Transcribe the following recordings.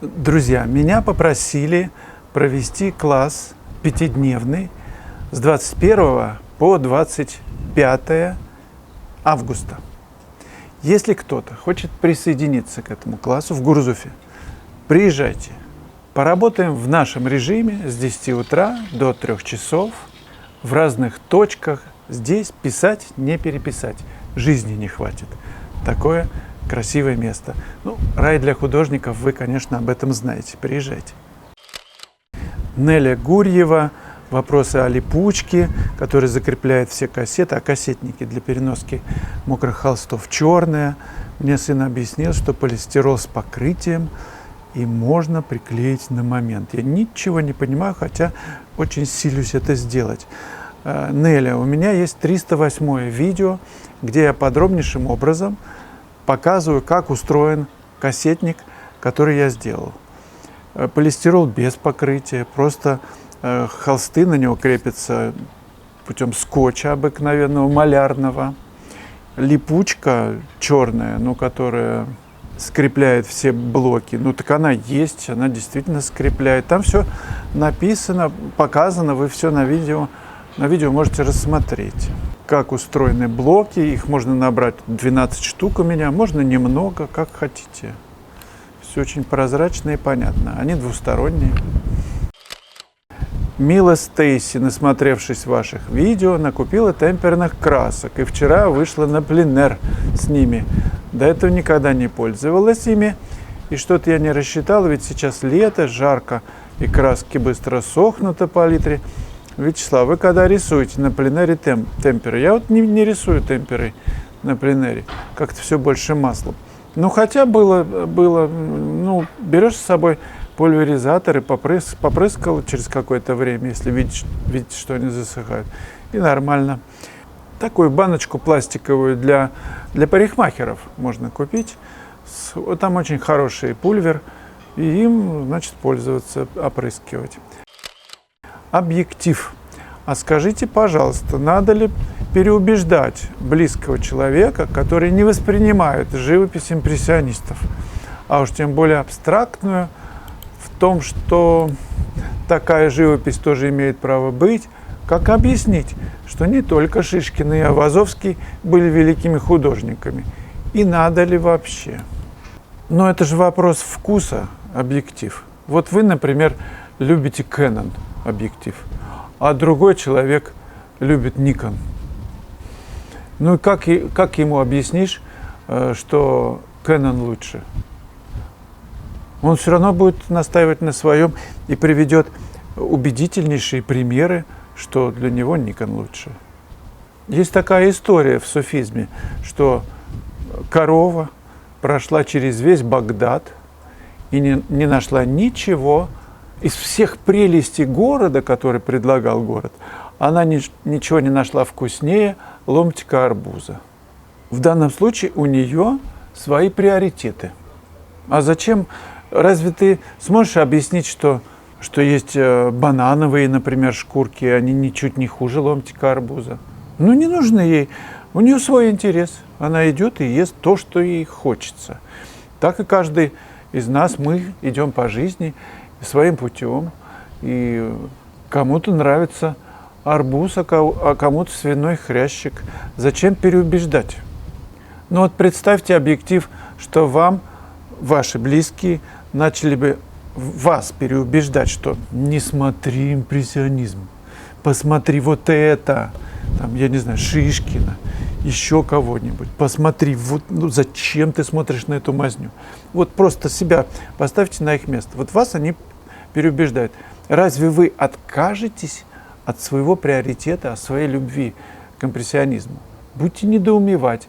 Друзья, меня попросили провести класс пятидневный с 21 по 25 августа. Если кто-то хочет присоединиться к этому классу в Гурзуфе, приезжайте. Поработаем в нашем режиме с 10 утра до 3 часов в разных точках. Здесь писать, не переписать. Жизни не хватит. Такое красивое место. Рай для художников, вы, конечно, об этом знаете. Приезжайте. Неля Гурьева. Вопросы о липучке, который закрепляет все кассеты, а кассетники для переноски мокрых холстов черные. Мне сын объяснил, что полистирол с покрытием и можно приклеить на момент. Я ничего не понимаю, хотя очень силюсь это сделать. Неля, у меня есть 308 видео, где я подробнейшим образом показываю, как устроен кассетник, который я сделал. Полистирол без покрытия, просто холсты на него крепятся путем скотча обыкновенного, малярного. Липучка черная, которая скрепляет все блоки, так она есть, она действительно скрепляет. Там все написано, показано, вы все на видео можете рассмотреть. Как устроены блоки, их можно набрать 12 штук у меня, можно немного, как хотите. Все очень прозрачно и понятно. Они двусторонние. Мила Стейси, насмотревшись ваших видео, накупила темперных красок и вчера вышла на пленэр с ними. До этого никогда не пользовалась ими, и что-то я не рассчитала, ведь сейчас лето, жарко, и краски быстро сохнут о палитре. Вячеслав, вы когда рисуете на пленэре темперы? Я не рисую темперы на пленэре, как-то все больше маслом. Хотя было, берешь с собой пульверизатор и попрыскал через какое-то время, если видите, что они засыхают. И нормально. Такую баночку пластиковую для парикмахеров можно купить. Там очень хороший пульвер, и им, пользоваться, опрыскивать. Объектив. А скажите, пожалуйста, надо ли переубеждать близкого человека, который не воспринимает живопись импрессионистов, а уж тем более абстрактную, в том, что такая живопись тоже имеет право быть? Как объяснить, что не только Шишкин и Айвазовский были великими художниками? И надо ли вообще? Но это же вопрос вкуса, объектив. Вот вы, например, любите Canon объектив, а другой человек любит Nikon. И как ему объяснишь, что Canon лучше? Он все равно будет настаивать на своем и приведет убедительнейшие примеры, что для него Nikon лучше. Есть такая история в суфизме, что корова прошла через весь Багдад и не нашла ничего из всех прелестей города, который предлагал город. Она ничего не нашла вкуснее ломтика арбуза. В данном случае у нее свои приоритеты. А зачем? Разве ты сможешь объяснить, что есть банановые, например, шкурки, они ничуть не хуже ломтика арбуза? Не нужно ей. У нее свой интерес. Она идет и ест то, что ей хочется. Так и каждый из нас, мы идем по жизни своим путем. И кому-то нравится арбуз, а кому-то свиной хрящик. Зачем переубеждать? Представьте объектив, что вам ваши близкие начали бы вас переубеждать, что не смотри импрессионизм, посмотри вот это, я не знаю, Шишкина, еще кого-нибудь, посмотри, зачем ты смотришь на эту мазню? Просто себя поставьте на их место. Вас они переубеждают. Разве вы откажетесь от своего приоритета, от своей любви к импрессионизму? Будьте недоумевать.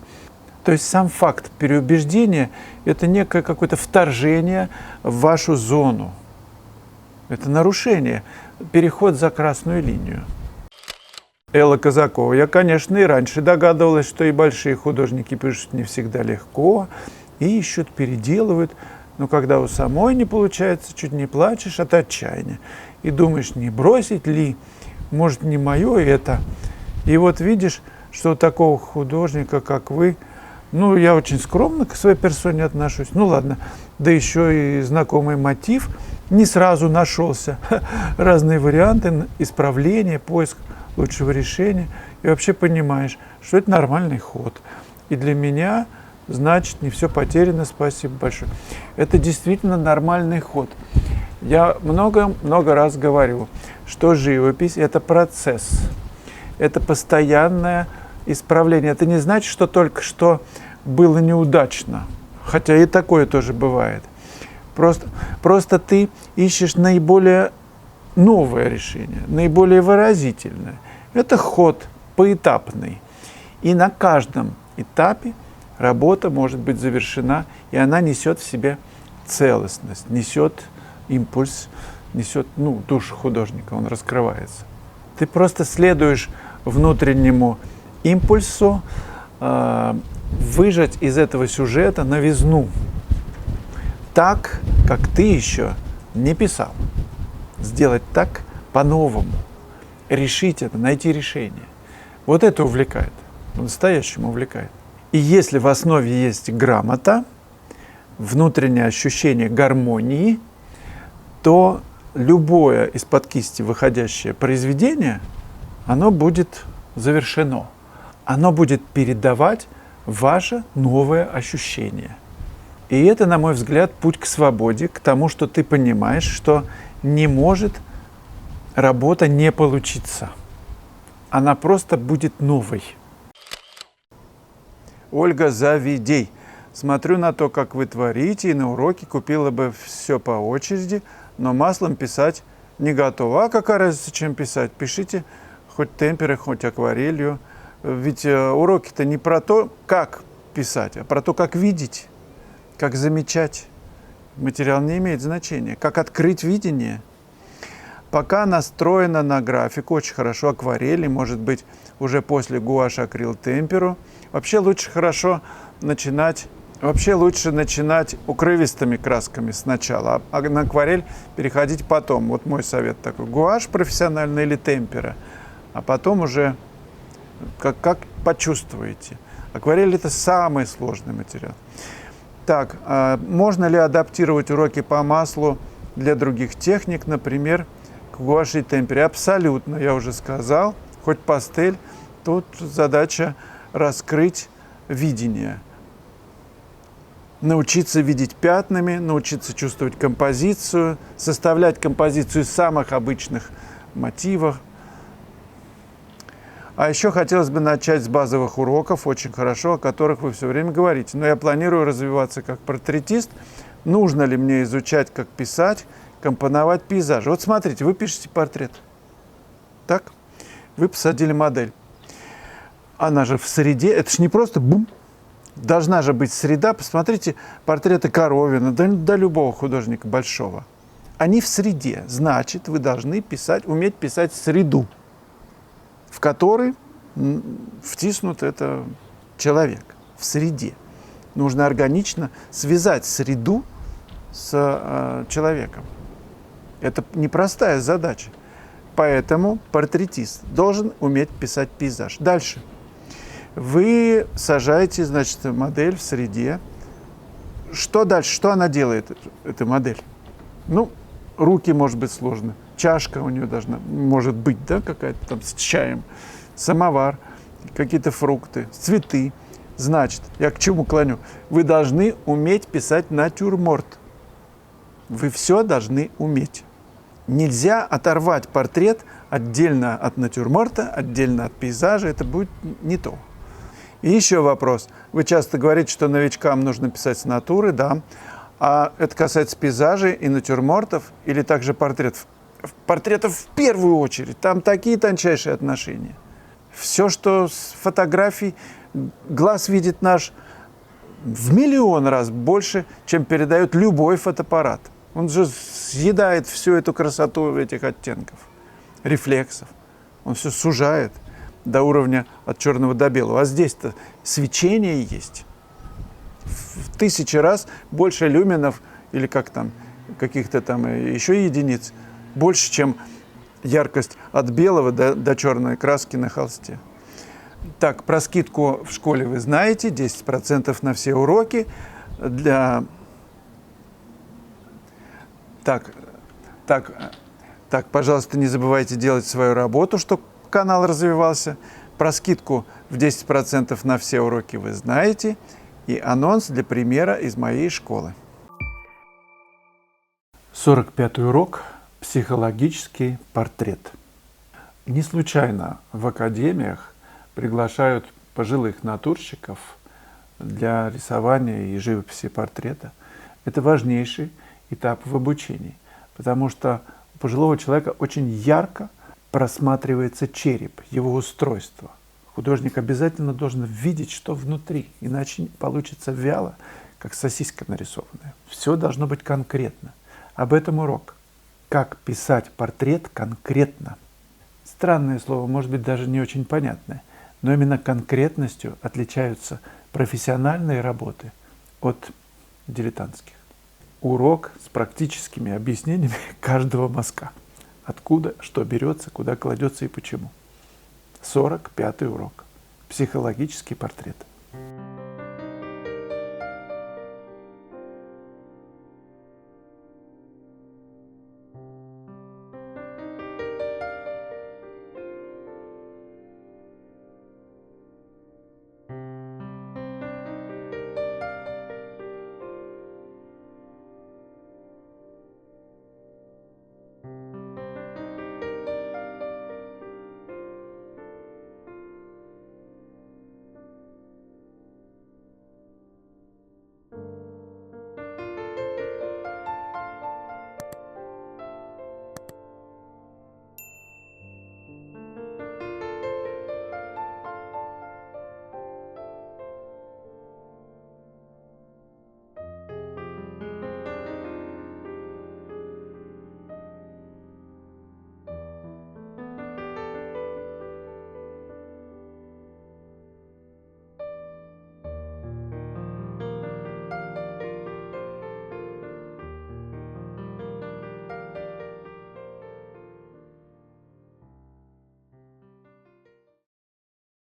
То есть сам факт переубеждения – это некое какое-то вторжение в вашу зону. Это нарушение, переход за красную линию. Элла Казакова. Я, конечно, и раньше догадывалась, что и большие художники пишут не всегда легко, и ищут, переделывают. Но когда у самой не получается, чуть не плачешь от отчаяния. И думаешь, не бросить ли, может, не мое это. И видишь, что у такого художника, как вы, Ну, я очень скромно к своей персоне отношусь. Ну, ладно. Да еще и знакомый мотив не сразу нашелся. Разные варианты исправления, поиск лучшего решения. И вообще понимаешь, что это нормальный ход. И для меня, значит, не все потеряно. Спасибо большое. Это действительно нормальный ход. Я много раз говорю, что живопись – это процесс. Это постоянное исправление. Это не значит, что только что было неудачно, хотя и такое тоже бывает. Просто ты ищешь наиболее новое решение, наиболее выразительное. Это ход поэтапный. И на каждом этапе работа может быть завершена, и она несет в себе целостность, несет импульс, несет душу художника, он раскрывается. Ты просто следуешь внутреннему импульсу, выжать из этого сюжета новизну, так, как ты еще не писал. Сделать так по-новому, решить это, найти решение. Вот это увлекает, по-настоящему увлекает. И если в основе есть грамота, внутреннее ощущение гармонии, то любое из-под кисти выходящее произведение, оно будет завершено. Оно будет передавать ваше новое ощущение. И это, на мой взгляд, путь к свободе, к тому, что ты понимаешь, что не может работа не получиться. Она просто будет новой. Ольга Завидей. Смотрю на то, как вы творите, и на уроке купила бы все по очереди, но маслом писать не готова. А какая разница, чем писать? Пишите хоть темперой, хоть акварелью. Ведь уроки-то не про то, как писать, а про то, как видеть, как замечать. Материал не имеет значения. Как открыть видение. Пока настроена на графику, очень хорошо акварели, может быть, уже после гуашь, акрил, темперу. Вообще лучше начинать укрывистыми красками сначала, а на акварель переходить потом. Вот мой совет такой. Гуашь профессиональный или темпера, а потом уже как почувствуете. Акварель – это самый сложный материал. Так, можно ли адаптировать уроки по маслу для других техник, например, к гуаши и темпере? Абсолютно, я уже сказал. Хоть пастель, тут задача раскрыть видение. Научиться видеть пятнами, научиться чувствовать композицию, составлять композицию из самых обычных мотивов. А еще хотелось бы начать с базовых уроков, очень хорошо, о которых вы все время говорите. Но я планирую развиваться как портретист. Нужно ли мне изучать, как писать, компоновать пейзажи? Вот смотрите, вы пишете портрет. Так? Вы посадили модель. Она же в среде, это же не просто бум. Должна же быть среда. Посмотрите портреты Коровина, да любого художника большого. Они в среде. Значит, вы должны уметь писать среду, в которой втиснут это человек. В среде. Нужно органично связать среду с человеком. Это непростая задача. Поэтому портретист должен уметь писать пейзаж. Дальше. Вы сажаете, значит, модель в среде. Что дальше? Что она делает, эта модель? Ну, руки, может быть, сложно. Чашка у нее может быть, да, какая-то там с чаем. Самовар, какие-то фрукты, цветы. Значит, я к чему клоню? Вы должны уметь писать натюрморт. Вы все должны уметь. Нельзя оторвать портрет отдельно от натюрморта, отдельно от пейзажа. Это будет не то. И еще вопрос. Вы часто говорите, что новичкам нужно писать с натуры, да. А это касается пейзажей и натюрмортов, или также портретов. Портретов в первую очередь. Там такие тончайшие отношения. Все, что с фотографий, глаз видит наш в миллион раз больше, чем передает любой фотоаппарат. Он же съедает всю эту красоту этих оттенков, рефлексов. Он все сужает до уровня от черного до белого. А здесь-то свечение есть. В 1000 раз больше люминов, или как там, каких-то там еще единиц, больше, чем яркость от белого до черной краски на холсте. Так, про скидку в школе вы знаете, 10% на все уроки. Так, пожалуйста, не забывайте делать свою работу, чтобы канал развивался. Про скидку в 10% на все уроки вы знаете. И анонс для примера из моей школы. 45-й урок «Психологический портрет». Не случайно в академиях приглашают пожилых натурщиков для рисования и живописи портрета. Это важнейший этап в обучении, потому что у пожилого человека очень ярко просматривается череп, его устройство. Художник обязательно должен видеть, что внутри, иначе получится вяло, как сосиска нарисованная. Все должно быть конкретно. Об этом урок. Как писать портрет конкретно. Странное слово, может быть, даже не очень понятное, но именно конкретностью отличаются профессиональные работы от дилетантских. Урок с практическими объяснениями каждого мазка. Откуда, что берется, куда кладется и почему. 45-й урок. Психологический портрет.